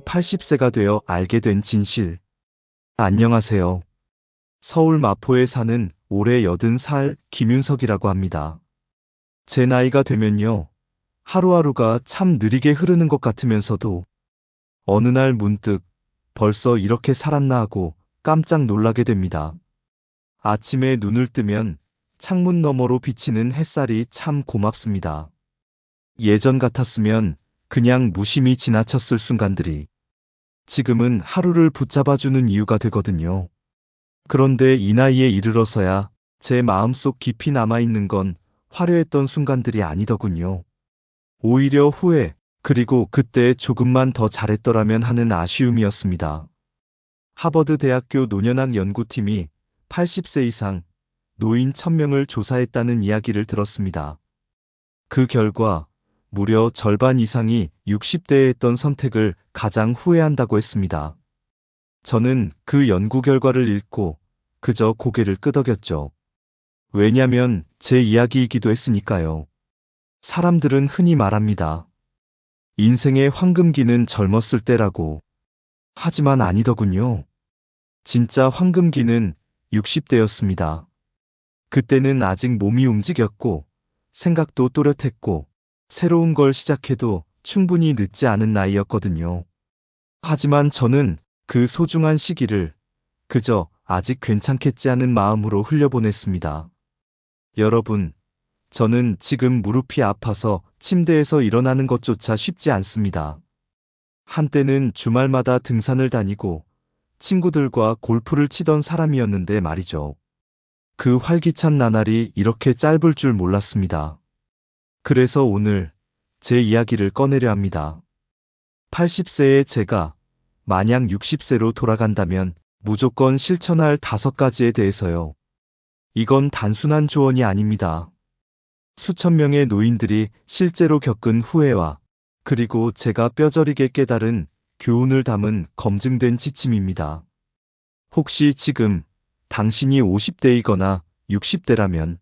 80세가 되어 알게 된 진실. 안녕하세요. 서울 마포에 사는 올해 80살 김윤석이라고 합니다. 제 나이가 되면요. 하루하루가 참 느리게 흐르는 것 같으면서도 어느 날 문득 벌써 이렇게 살았나 하고 깜짝 놀라게 됩니다. 아침에 눈을 뜨면 창문 너머로 비치는 햇살이 참 고맙습니다. 예전 같았으면 그냥 무심히 지나쳤을 순간들이 지금은 하루를 붙잡아주는 이유가 되거든요. 그런데 이 나이에 이르러서야 제 마음속 깊이 남아있는 건 화려했던 순간들이 아니더군요. 오히려 후회, 그리고 그때 조금만 더 잘했더라면 하는 아쉬움이었습니다. 하버드 대학교 노년학 연구팀이 80세 이상 노인 1000명을 조사했다는 이야기를 들었습니다. 그 결과 무려 절반 이상이 60대에 했던 선택을 가장 후회한다고 했습니다. 저는 그 연구 결과를 읽고 그저 고개를 끄덕였죠. 왜냐면 제 이야기이기도 했으니까요. 사람들은 흔히 말합니다. 인생의 황금기는 젊었을 때라고. 하지만 아니더군요. 진짜 황금기는 60대였습니다. 그때는 아직 몸이 움직였고 생각도 또렷했고 새로운 걸 시작해도 충분히 늦지 않은 나이였거든요. 하지만 저는 그 소중한 시기를 그저 아직 괜찮겠지 하는 마음으로 흘려보냈습니다. 여러분, 저는 지금 무릎이 아파서 침대에서 일어나는 것조차 쉽지 않습니다. 한때는 주말마다 등산을 다니고 친구들과 골프를 치던 사람이었는데 말이죠. 그 활기찬 나날이 이렇게 짧을 줄 몰랐습니다. 그래서 오늘 제 이야기를 꺼내려 합니다. 80세의 제가 만약 60세로 돌아간다면 무조건 실천할 5가지에 대해서요. 이건 단순한 조언이 아닙니다. 수천 명의 노인들이 실제로 겪은 후회와 그리고 제가 뼈저리게 깨달은 교훈을 담은 검증된 지침입니다. 혹시 지금 당신이 50대이거나 60대라면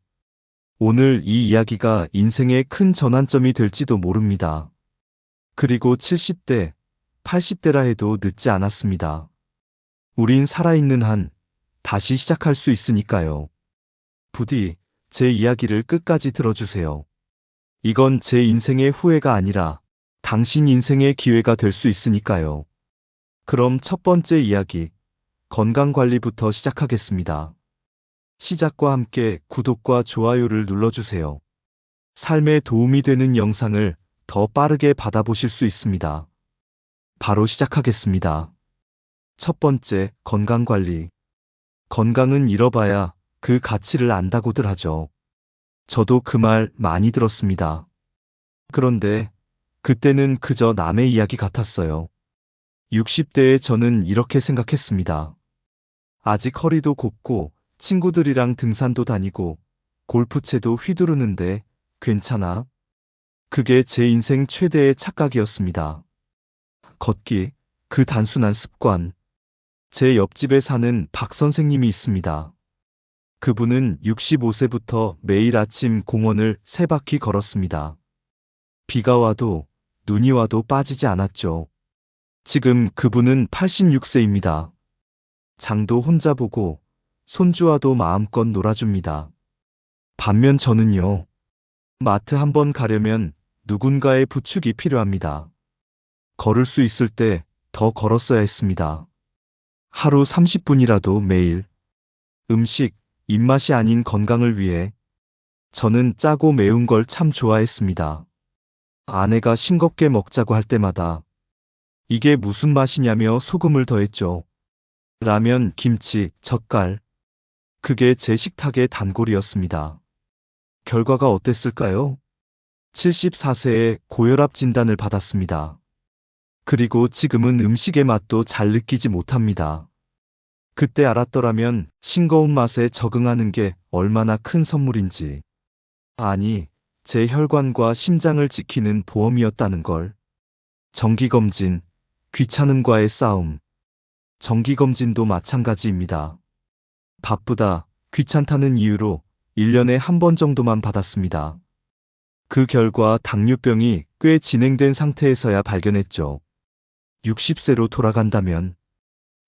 오늘 이 이야기가 인생의 큰 전환점이 될지도 모릅니다. 그리고 70대, 80대라 해도 늦지 않았습니다. 우린 살아있는 한 다시 시작할 수 있으니까요. 부디 제 이야기를 끝까지 들어주세요. 이건 제 인생의 후회가 아니라 당신 인생의 기회가 될 수 있으니까요. 그럼 첫 번째 이야기, 건강관리부터 시작하겠습니다. 시작과 함께 구독과 좋아요를 눌러주세요. 삶에 도움이 되는 영상을 더 빠르게 받아보실 수 있습니다. 바로 시작하겠습니다. 첫 번째, 건강관리. 건강은 잃어봐야 그 가치를 안다고들 하죠. 저도 그 말 많이 들었습니다. 그런데 그때는 그저 남의 이야기 같았어요. 60대의 저는 이렇게 생각했습니다. 아직 허리도 곱고 친구들이랑 등산도 다니고 골프채도 휘두르는데 괜찮아? 그게 제 인생 최대의 착각이었습니다. 걷기, 그 단순한 습관. 제 옆집에 사는 박 선생님이 있습니다. 그분은 65세부터 매일 아침 공원을 3바퀴 걸었습니다. 비가 와도 눈이 와도 빠지지 않았죠. 지금 그분은 86세입니다. 장도 혼자 보고 손주와도 마음껏 놀아줍니다. 반면 저는요. 마트 한번 가려면 누군가의 부축이 필요합니다. 걸을 수 있을 때 더 걸었어야 했습니다. 하루 30분이라도 매일. 음식, 입맛이 아닌 건강을 위해. 저는 짜고 매운 걸 참 좋아했습니다. 아내가 싱겁게 먹자고 할 때마다 이게 무슨 맛이냐며 소금을 더했죠. 라면, 김치, 젓갈. 그게 제 식탁의 단골이었습니다. 결과가 어땠을까요? 74세에 고혈압 진단을 받았습니다. 그리고 지금은 음식의 맛도 잘 느끼지 못합니다. 그때 알았더라면 싱거운 맛에 적응하는 게 얼마나 큰 선물인지. 아니, 제 혈관과 심장을 지키는 보험이었다는 걸. 정기검진, 귀찮음과의 싸움. 정기검진도 마찬가지입니다. 바쁘다, 귀찮다는 이유로 1년에 한 번 정도만 받았습니다. 그 결과 당뇨병이 꽤 진행된 상태에서야 발견했죠. 60세로 돌아간다면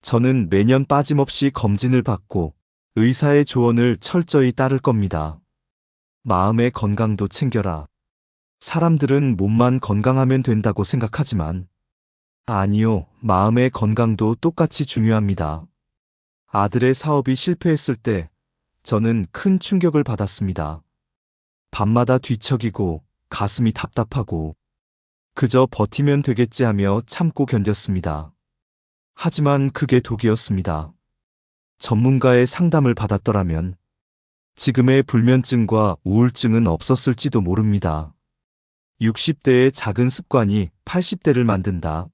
저는 매년 빠짐없이 검진을 받고 의사의 조언을 철저히 따를 겁니다. 마음의 건강도 챙겨라. 사람들은 몸만 건강하면 된다고 생각하지만 아니요, 마음의 건강도 똑같이 중요합니다. 아들의 사업이 실패했을 때 저는 큰 충격을 받았습니다. 밤마다 뒤척이고 가슴이 답답하고 그저 버티면 되겠지 하며 참고 견뎠습니다. 하지만 그게 독이었습니다. 전문가의 상담을 받았더라면 지금의 불면증과 우울증은 없었을지도 모릅니다. 60대의 작은 습관이 80대를 만든다.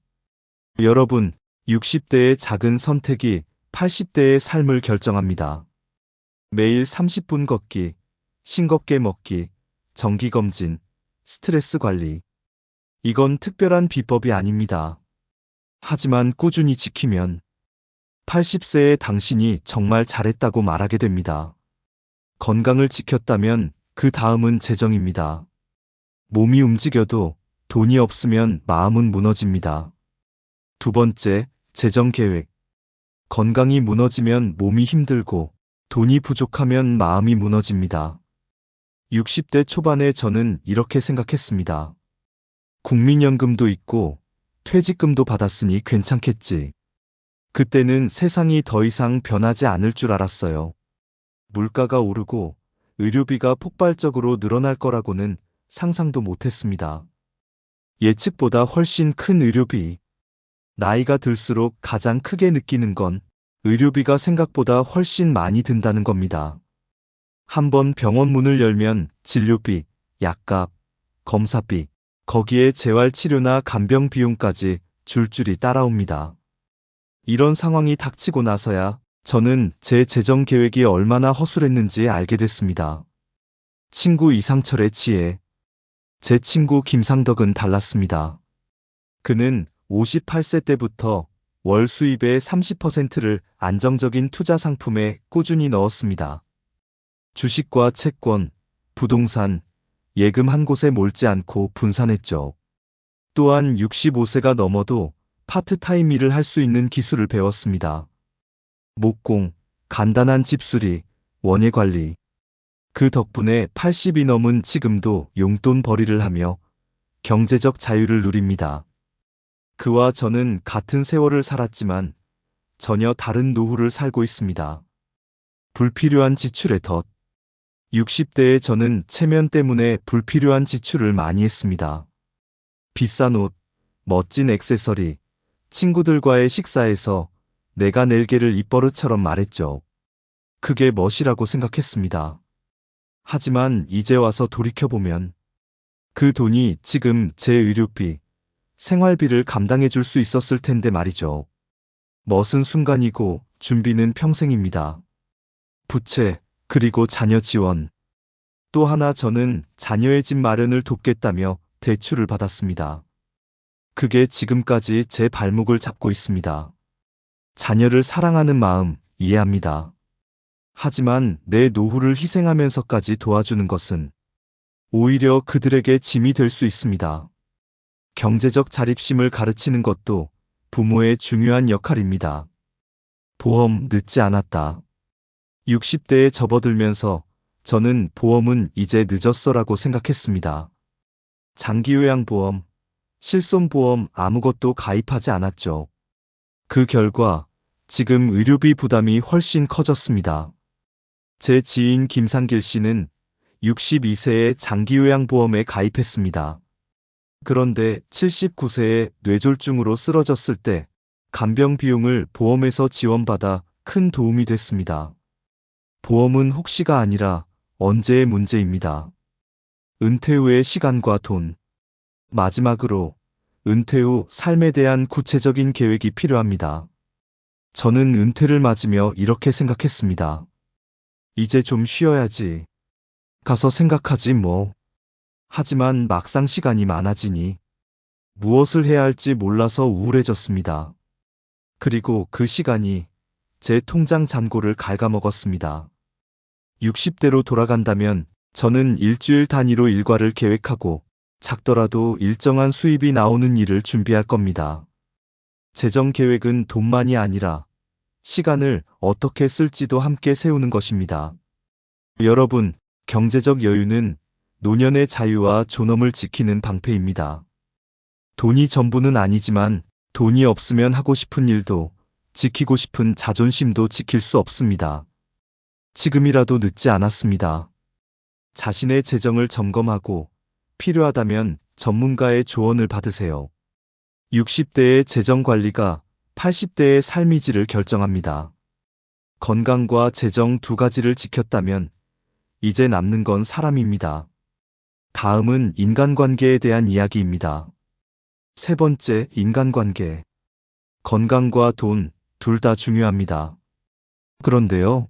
여러분, 60대의 작은 선택이 80대의 삶을 결정합니다. 매일 30분 걷기, 싱겁게 먹기, 정기검진, 스트레스 관리. 이건 특별한 비법이 아닙니다. 하지만 꾸준히 지키면 80세의 당신이 정말 잘했다고 말하게 됩니다. 건강을 지켰다면 그 다음은 재정입니다. 몸이 움직여도 돈이 없으면 마음은 무너집니다. 두 번째, 재정 계획. 건강이 무너지면 몸이 힘들고 돈이 부족하면 마음이 무너집니다. 60대 초반에 저는 이렇게 생각했습니다. 국민연금도 있고 퇴직금도 받았으니 괜찮겠지. 그때는 세상이 더 이상 변하지 않을 줄 알았어요. 물가가 오르고 의료비가 폭발적으로 늘어날 거라고는 상상도 못했습니다. 예측보다 훨씬 큰 의료비. 나이가 들수록 가장 크게 느끼는 건 의료비가 생각보다 훨씬 많이 든다는 겁니다. 한번 병원 문을 열면 진료비, 약값, 검사비, 거기에 재활치료나 간병 비용까지 줄줄이 따라옵니다. 이런 상황이 닥치고 나서야 저는 제 재정 계획이 얼마나 허술했는지 알게 됐습니다. 친구 이상철의 지혜. 제 친구 김상덕은 달랐습니다. 그는 58세 때부터 월 수입의 30%를 안정적인 투자 상품에 꾸준히 넣었습니다. 주식과 채권, 부동산, 예금 한 곳에 몰지 않고 분산했죠. 또한 65세가 넘어도 파트타임 일을 할 수 있는 기술을 배웠습니다. 목공, 간단한 집수리, 원예 관리. 그 덕분에 80이 넘은 지금도 용돈 벌이를 하며 경제적 자유를 누립니다. 그와 저는 같은 세월을 살았지만 전혀 다른 노후를 살고 있습니다. 불필요한 지출의 덫. 60대의 저는 체면 때문에 불필요한 지출을 많이 했습니다. 비싼 옷, 멋진 액세서리, 친구들과의 식사에서 내가 낼 개를 입버릇처럼 말했죠. 그게 멋이라고 생각했습니다. 하지만 이제 와서 돌이켜보면 그 돈이 지금 제 의료비, 생활비를 감당해 줄 수 있었을 텐데 말이죠. 멋은 순간이고 준비는 평생입니다. 부채, 그리고 자녀 지원. 또 하나 저는 자녀의 집 마련을 돕겠다며 대출을 받았습니다. 그게 지금까지 제 발목을 잡고 있습니다. 자녀를 사랑하는 마음 이해합니다. 하지만 내 노후를 희생하면서까지 도와주는 것은 오히려 그들에게 짐이 될 수 있습니다. 경제적 자립심을 가르치는 것도 부모의 중요한 역할입니다. 보험 늦지 않았다. 60대에 접어들면서 저는 보험은 이제 늦었어라고 생각했습니다. 장기요양보험, 실손보험 아무것도 가입하지 않았죠. 그 결과 지금 의료비 부담이 훨씬 커졌습니다. 제 지인 김상길 씨는 62세에 장기요양보험에 가입했습니다. 그런데 79세에 뇌졸중으로 쓰러졌을 때 간병 비용을 보험에서 지원받아 큰 도움이 됐습니다. 보험은 혹시가 아니라 언제의 문제입니다. 은퇴 후의 시간과 돈. 마지막으로 은퇴 후 삶에 대한 구체적인 계획이 필요합니다. 저는 은퇴를 맞으며 이렇게 생각했습니다. 이제 좀 쉬어야지. 가서 생각하지 뭐. 하지만 막상 시간이 많아지니 무엇을 해야 할지 몰라서 우울해졌습니다. 그리고 그 시간이 제 통장 잔고를 갉아먹었습니다. 60대로 돌아간다면 저는 일주일 단위로 일과를 계획하고 작더라도 일정한 수입이 나오는 일을 준비할 겁니다. 재정 계획은 돈만이 아니라 시간을 어떻게 쓸지도 함께 세우는 것입니다. 여러분, 경제적 여유는 노년의 자유와 존엄을 지키는 방패입니다. 돈이 전부는 아니지만 돈이 없으면 하고 싶은 일도 지키고 싶은 자존심도 지킬 수 없습니다. 지금이라도 늦지 않았습니다. 자신의 재정을 점검하고 필요하다면 전문가의 조언을 받으세요. 60대의 재정 관리가 80대의 삶의 질을 결정합니다. 건강과 재정 두 가지를 지켰다면 이제 남는 건 사람입니다. 다음은 인간관계에 대한 이야기입니다. 세 번째, 인간관계. 건강과 돈, 둘 다 중요합니다. 그런데요,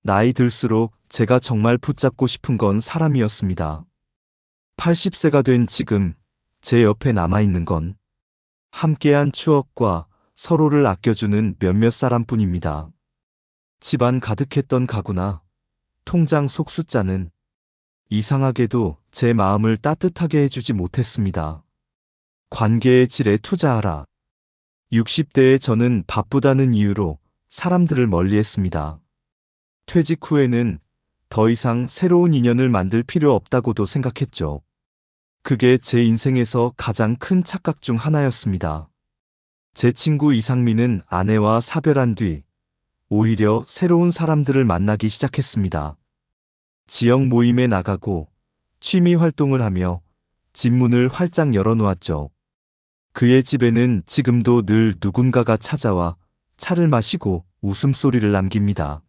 나이 들수록 제가 정말 붙잡고 싶은 건 사람이었습니다. 80세가 된 지금 제 옆에 남아있는 건 함께한 추억과 서로를 아껴주는 몇몇 사람뿐입니다. 집안 가득했던 가구나 통장 속 숫자는 이상하게도 제 마음을 따뜻하게 해주지 못했습니다. 관계의 질에 투자하라. 60대의 저는 바쁘다는 이유로 사람들을 멀리했습니다. 퇴직 후에는 더 이상 새로운 인연을 만들 필요 없다고도 생각했죠. 그게 제 인생에서 가장 큰 착각 중 하나였습니다. 제 친구 이상민은 아내와 사별한 뒤 오히려 새로운 사람들을 만나기 시작했습니다. 지역 모임에 나가고 취미 활동을 하며 집 문을 활짝 열어놓았죠. 그의 집에는 지금도 늘 누군가가 찾아와 차를 마시고 웃음소리를 남깁니다.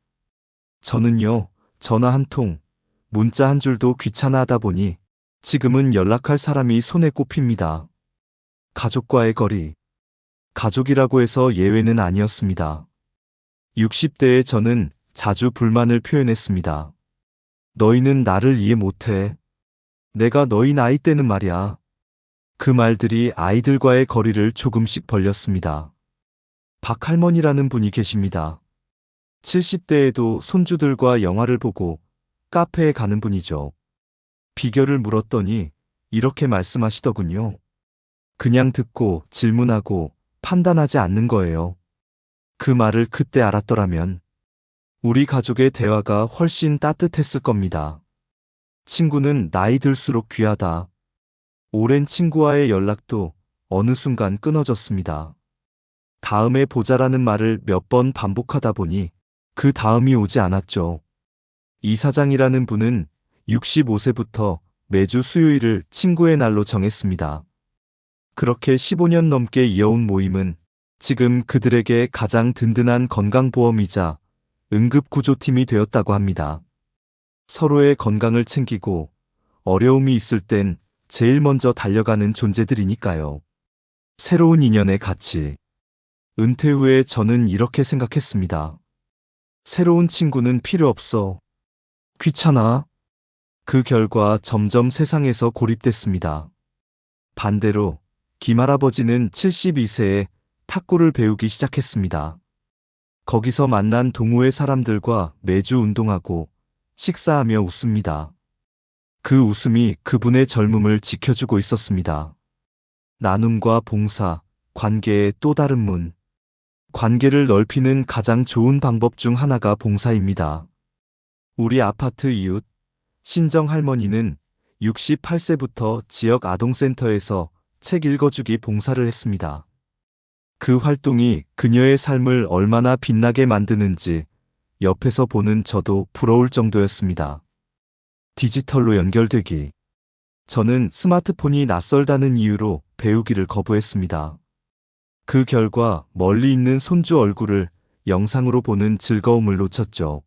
저는요, 전화 한 통, 문자 한 줄도 귀찮아하다 보니 지금은 연락할 사람이 손에 꼽힙니다. 가족과의 거리. 가족이라고 해서 예외는 아니었습니다. 60대의 저는 자주 불만을 표현했습니다. 너희는 나를 이해 못해. 내가 너희 나이 때는 말이야. 그 말들이 아이들과의 거리를 조금씩 벌렸습니다. 박할머니라는 분이 계십니다. 70대에도 손주들과 영화를 보고 카페에 가는 분이죠. 비결을 물었더니 이렇게 말씀하시더군요. 그냥 듣고 질문하고 판단하지 않는 거예요. 그 말을 그때 알았더라면 우리 가족의 대화가 훨씬 따뜻했을 겁니다. 친구는 나이 들수록 귀하다. 오랜 친구와의 연락도 어느 순간 끊어졌습니다. 다음에 보자라는 말을 몇 번 반복하다 보니 그 다음이 오지 않았죠. 이 사장이라는 분은 65세부터 매주 수요일을 친구의 날로 정했습니다. 그렇게 15년 넘게 이어온 모임은 지금 그들에게 가장 든든한 건강보험이자 응급구조팀이 되었다고 합니다. 서로의 건강을 챙기고 어려움이 있을 땐 제일 먼저 달려가는 존재들이니까요. 새로운 인연의 가치. 은퇴 후에 저는 이렇게 생각했습니다. 새로운 친구는 필요 없어. 귀찮아. 그 결과 점점 세상에서 고립됐습니다. 반대로 김할아버지는 72세에 탁구를 배우기 시작했습니다. 거기서 만난 동호회 사람들과 매주 운동하고 식사하며 웃습니다. 그 웃음이 그분의 젊음을 지켜주고 있었습니다. 나눔과 봉사, 관계의 또 다른 문. 관계를 넓히는 가장 좋은 방법 중 하나가 봉사입니다. 우리 아파트 이웃, 신정 할머니는 68세부터 지역 아동센터에서 책 읽어주기 봉사를 했습니다. 그 활동이 그녀의 삶을 얼마나 빛나게 만드는지 옆에서 보는 저도 부러울 정도였습니다. 디지털로 연결되기. 저는 스마트폰이 낯설다는 이유로 배우기를 거부했습니다. 그 결과 멀리 있는 손주 얼굴을 영상으로 보는 즐거움을 놓쳤죠.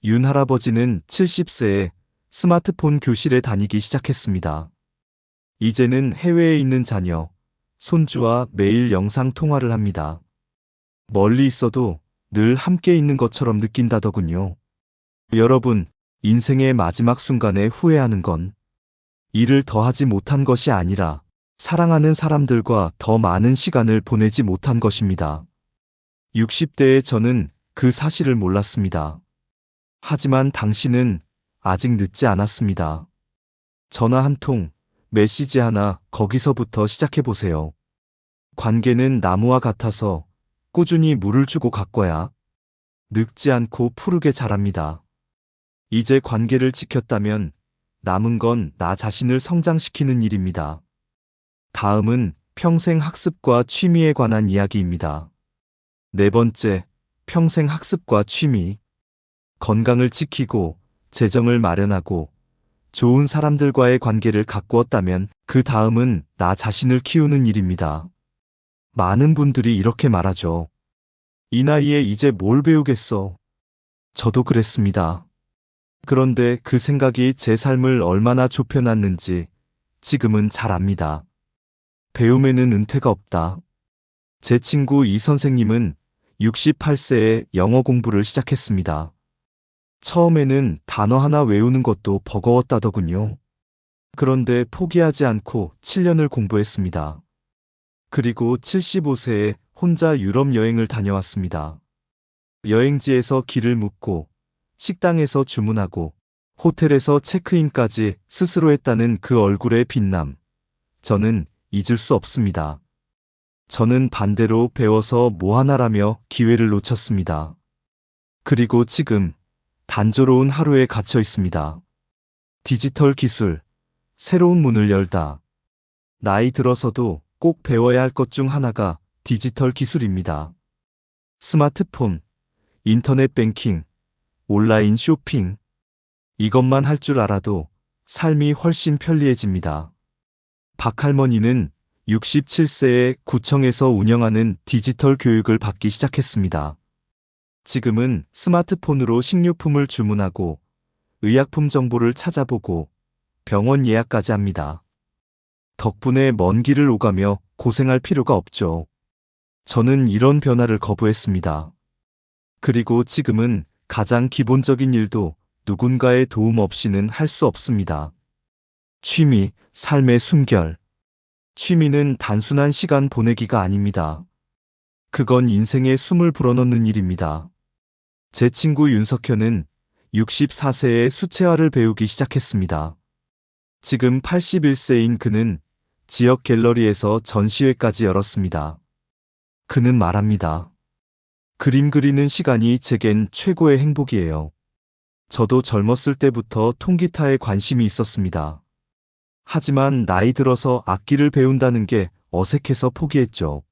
윤 할아버지는 70세에 스마트폰 교실에 다니기 시작했습니다. 이제는 해외에 있는 자녀, 손주와 매일 영상 통화를 합니다. 멀리 있어도 늘 함께 있는 것처럼 느낀다더군요. 여러분, 인생의 마지막 순간에 후회하는 건 일을 더하지 못한 것이 아니라 사랑하는 사람들과 더 많은 시간을 보내지 못한 것입니다. 60대의 저는 그 사실을 몰랐습니다. 하지만 당신은 아직 늦지 않았습니다. 전화 한 통, 메시지 하나, 거기서부터 시작해보세요. 관계는 나무와 같아서 꾸준히 물을 주고 가꿔야 늙지 않고 푸르게 자랍니다. 이제 관계를 지켰다면 남은 건 나 자신을 성장시키는 일입니다. 다음은 평생 학습과 취미에 관한 이야기입니다. 네 번째, 평생 학습과 취미. 건강을 지키고 재정을 마련하고 좋은 사람들과의 관계를 가꾸었다면 그 다음은 나 자신을 키우는 일입니다. 많은 분들이 이렇게 말하죠. 이 나이에 이제 뭘 배우겠어? 저도 그랬습니다. 그런데 그 생각이 제 삶을 얼마나 좁혀놨는지 지금은 잘 압니다. 배움에는 은퇴가 없다. 제 친구 이 선생님은 68세에 영어 공부를 시작했습니다. 처음에는 단어 하나 외우는 것도 버거웠다더군요. 그런데 포기하지 않고 7년을 공부했습니다. 그리고 75세에 혼자 유럽 여행을 다녀왔습니다. 여행지에서 길을 묻고 식당에서 주문하고 호텔에서 체크인까지 스스로 했다는 그 얼굴의 빛남. 저는 잊을 수 없습니다. 저는 반대로 배워서 뭐 하나라며 기회를 놓쳤습니다. 그리고 지금 단조로운 하루에 갇혀 있습니다. 디지털 기술, 새로운 문을 열다. 나이 들어서도 꼭 배워야 할 것 중 하나가 디지털 기술입니다. 스마트폰, 인터넷 뱅킹, 온라인 쇼핑. 이것만 할 줄 알아도 삶이 훨씬 편리해집니다. 박할머니는 67세에 구청에서 운영하는 디지털 교육을 받기 시작했습니다. 지금은 스마트폰으로 식료품을 주문하고 의약품 정보를 찾아보고 병원 예약까지 합니다. 덕분에 먼 길을 오가며 고생할 필요가 없죠. 저는 이런 변화를 거부했습니다. 그리고 지금은 가장 기본적인 일도 누군가의 도움 없이는 할 수 없습니다. 취미, 삶의 숨결. 취미는 단순한 시간 보내기가 아닙니다. 그건 인생의 숨을 불어넣는 일입니다. 제 친구 윤석현은 64세에 수채화를 배우기 시작했습니다. 지금 81세인 그는 지역 갤러리에서 전시회까지 열었습니다. 그는 말합니다. 그림 그리는 시간이 제겐 최고의 행복이에요. 저도 젊었을 때부터 통기타에 관심이 있었습니다. 하지만 나이 들어서 악기를 배운다는 게 어색해서 포기했죠.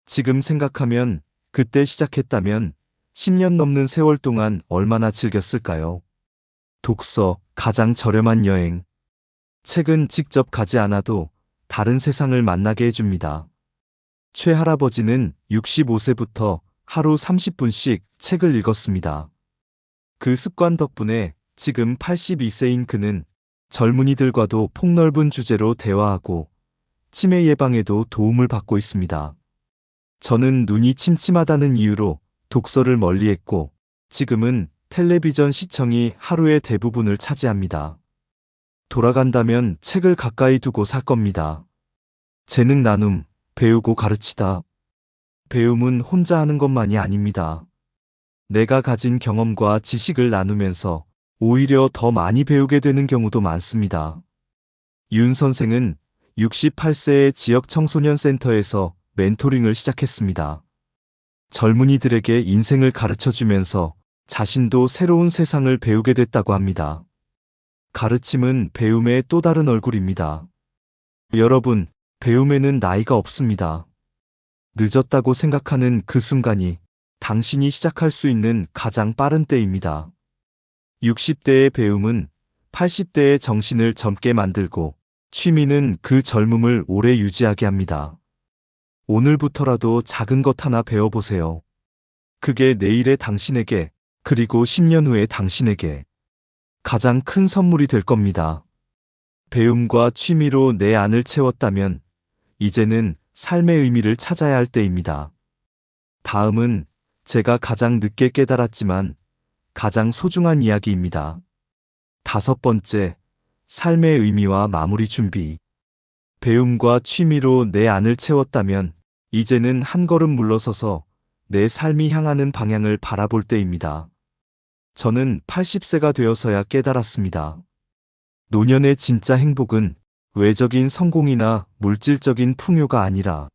지금 생각하면 그때 시작했다면 10년 넘는 세월 동안 얼마나 즐겼을까요? 독서, 가장 저렴한 여행. 책은 직접 가지 않아도 다른 세상을 만나게 해줍니다. 최할아버지는 65세부터 하루 30분씩 책을 읽었습니다. 그 습관 덕분에 지금 82세인 그는 젊은이들과도 폭넓은 주제로 대화하고 치매 예방에도 도움을 받고 있습니다. 저는 눈이 침침하다는 이유로 독서를 멀리했고 지금은 텔레비전 시청이 하루의 대부분을 차지합니다. 돌아간다면 책을 가까이 두고 살 겁니다. 재능 나눔, 배우고 가르치다. 배움은 혼자 하는 것만이 아닙니다. 내가 가진 경험과 지식을 나누면서 오히려 더 많이 배우게 되는 경우도 많습니다. 윤 선생은 68세의 지역 청소년 센터에서 멘토링을 시작했습니다. 젊은이들에게 인생을 가르쳐 주면서 자신도 새로운 세상을 배우게 됐다고 합니다. 가르침은 배움의 또 다른 얼굴입니다. 여러분, 배움에는 나이가 없습니다. 늦었다고 생각하는 그 순간이 당신이 시작할 수 있는 가장 빠른 때입니다. 60대의 배움은 80대의 정신을 젊게 만들고 취미는 그 젊음을 오래 유지하게 합니다. 오늘부터라도 작은 것 하나 배워보세요. 그게 내일의 당신에게, 그리고 10년 후의 당신에게 가장 큰 선물이 될 겁니다. 배움과 취미로 내 안을 채웠다면 이제는 삶의 의미를 찾아야 할 때입니다. 다음은 제가 가장 늦게 깨달았지만 가장 소중한 이야기입니다. 5번째, 삶의 의미와 마무리 준비. 배움과 취미로 내 안을 채웠다면 이제는 한 걸음 물러서서 내 삶이 향하는 방향을 바라볼 때입니다. 저는 80세가 되어서야 깨달았습니다. 노년의 진짜 행복은 외적인 성공이나 물질적인 풍요가 아니라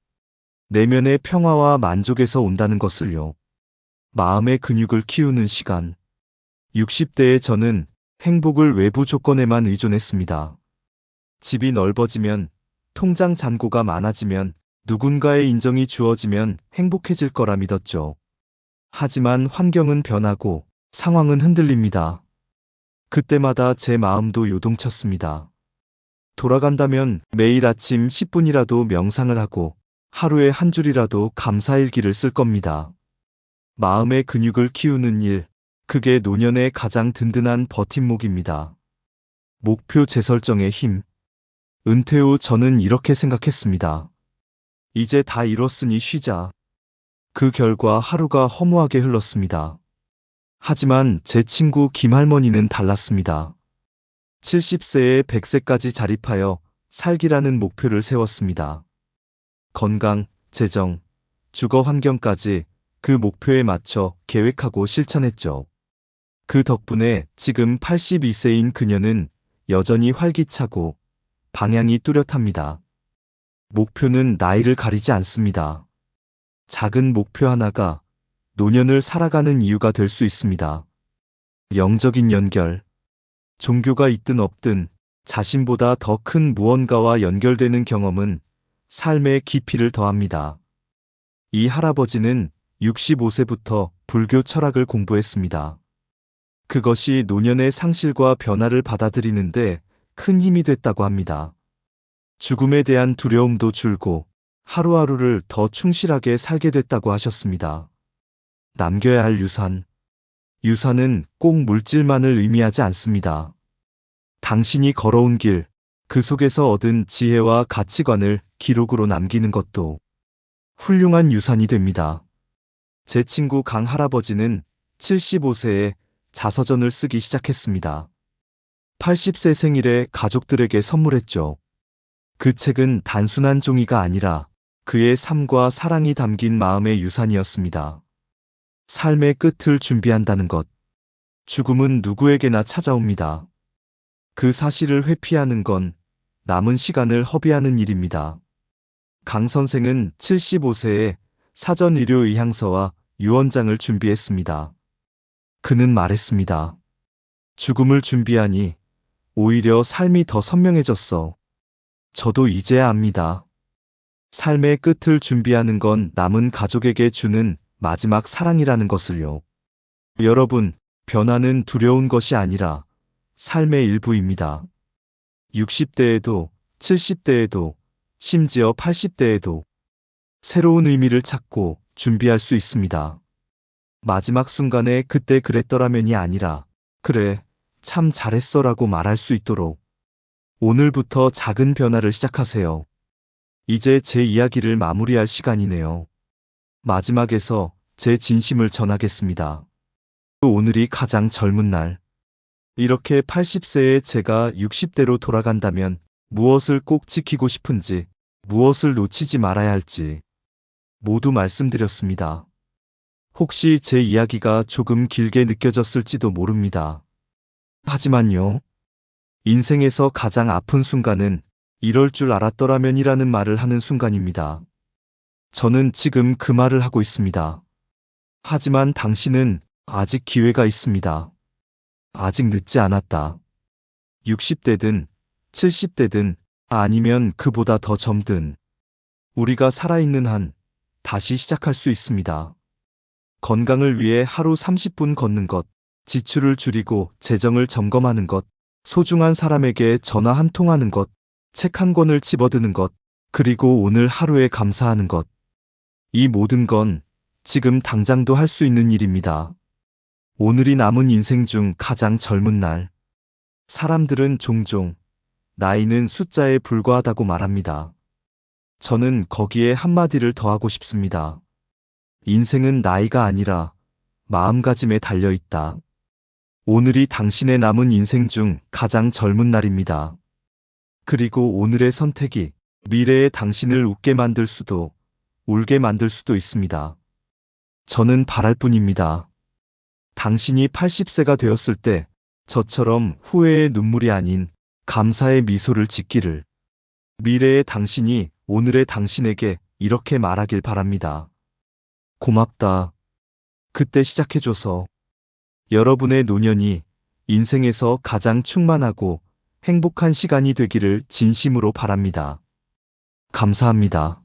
내면의 평화와 만족에서 온다는 것을요. 마음의 근육을 키우는 시간. 60대의 저는 행복을 외부 조건에만 의존했습니다. 집이 넓어지면, 통장 잔고가 많아지면, 누군가의 인정이 주어지면 행복해질 거라 믿었죠. 하지만 환경은 변하고 상황은 흔들립니다. 그때마다 제 마음도 요동쳤습니다. 돌아간다면 매일 아침 10분이라도 명상을 하고 하루에 한 줄이라도 감사일기를 쓸 겁니다. 마음의 근육을 키우는 일, 그게 노년의 가장 든든한 버팀목입니다. 목표 재설정의 힘. 은퇴 후 저는 이렇게 생각했습니다. 이제 다 이뤘으니 쉬자. 그 결과 하루가 허무하게 흘렀습니다. 하지만 제 친구 김할머니는 달랐습니다. 70세에 100세까지 자립하여 살기라는 목표를 세웠습니다. 건강, 재정, 주거 환경까지 그 목표에 맞춰 계획하고 실천했죠. 그 덕분에 지금 82세인 그녀는 여전히 활기차고 방향이 뚜렷합니다. 목표는 나이를 가리지 않습니다. 작은 목표 하나가 노년을 살아가는 이유가 될 수 있습니다. 영적인 연결. 종교가 있든 없든 자신보다 더 큰 무언가와 연결되는 경험은 삶의 깊이를 더합니다. 이 할아버지는 65세부터 불교 철학을 공부했습니다. 그것이 노년의 상실과 변화를 받아들이는데 큰 힘이 됐다고 합니다. 죽음에 대한 두려움도 줄고 하루하루를 더 충실하게 살게 됐다고 하셨습니다. 남겨야 할 유산. 유산은 꼭 물질만을 의미하지 않습니다. 당신이 걸어온 길, 그 속에서 얻은 지혜와 가치관을 기록으로 남기는 것도 훌륭한 유산이 됩니다. 제 친구 강 할아버지는 75세에 자서전을 쓰기 시작했습니다. 80세 생일에 가족들에게 선물했죠. 그 책은 단순한 종이가 아니라 그의 삶과 사랑이 담긴 마음의 유산이었습니다. 삶의 끝을 준비한다는 것. 죽음은 누구에게나 찾아옵니다. 그 사실을 회피하는 건 남은 시간을 허비하는 일입니다. 강 선생은 75세에 사전의료의향서와 유언장을 준비했습니다. 그는 말했습니다. 죽음을 준비하니 오히려 삶이 더 선명해졌어. 저도 이제야 압니다. 삶의 끝을 준비하는 건 남은 가족에게 주는 마지막 사랑이라는 것을요. 여러분, 변화는 두려운 것이 아니라 삶의 일부입니다. 60대에도, 70대에도, 심지어 80대에도 새로운 의미를 찾고 준비할 수 있습니다. 마지막 순간에 그때 그랬더라면이 아니라 그래, 참 잘했어라고 말할 수 있도록 오늘부터 작은 변화를 시작하세요. 이제 제 이야기를 마무리할 시간이네요. 마지막에서 제 진심을 전하겠습니다. 오늘이 가장 젊은 날. 이렇게 80세에 제가 60대로 돌아간다면 무엇을 꼭 지키고 싶은지, 무엇을 놓치지 말아야 할지 모두 말씀드렸습니다. 혹시 제 이야기가 조금 길게 느껴졌을지도 모릅니다. 하지만요, 인생에서 가장 아픈 순간은 이럴 줄 알았더라면이라는 말을 하는 순간입니다. 저는 지금 그 말을 하고 있습니다. 하지만 당신은 아직 기회가 있습니다. 아직 늦지 않았다. 60대든 70대든 아니면 그보다 더 젊든 우리가 살아있는 한 다시 시작할 수 있습니다. 건강을 위해 하루 30분 걷는 것, 지출을 줄이고 재정을 점검하는 것, 소중한 사람에게 전화 한 통 하는 것, 책 한 권을 집어드는 것, 그리고 오늘 하루에 감사하는 것. 이 모든 건 지금 당장도 할 수 있는 일입니다. 오늘이 남은 인생 중 가장 젊은 날. 사람들은 종종 나이는 숫자에 불과하다고 말합니다. 저는 거기에 한마디를 더하고 싶습니다. 인생은 나이가 아니라 마음가짐에 달려 있다. 오늘이 당신의 남은 인생 중 가장 젊은 날입니다. 그리고 오늘의 선택이 미래의 당신을 웃게 만들 수도, 울게 만들 수도 있습니다. 저는 바랄 뿐입니다. 당신이 80세가 되었을 때 저처럼 후회의 눈물이 아닌 감사의 미소를 짓기를. 미래의 당신이 오늘의 당신에게 이렇게 말하길 바랍니다. 고맙다. 그때 시작해줘서. 여러분의 노년이 인생에서 가장 충만하고 행복한 시간이 되기를 진심으로 바랍니다. 감사합니다.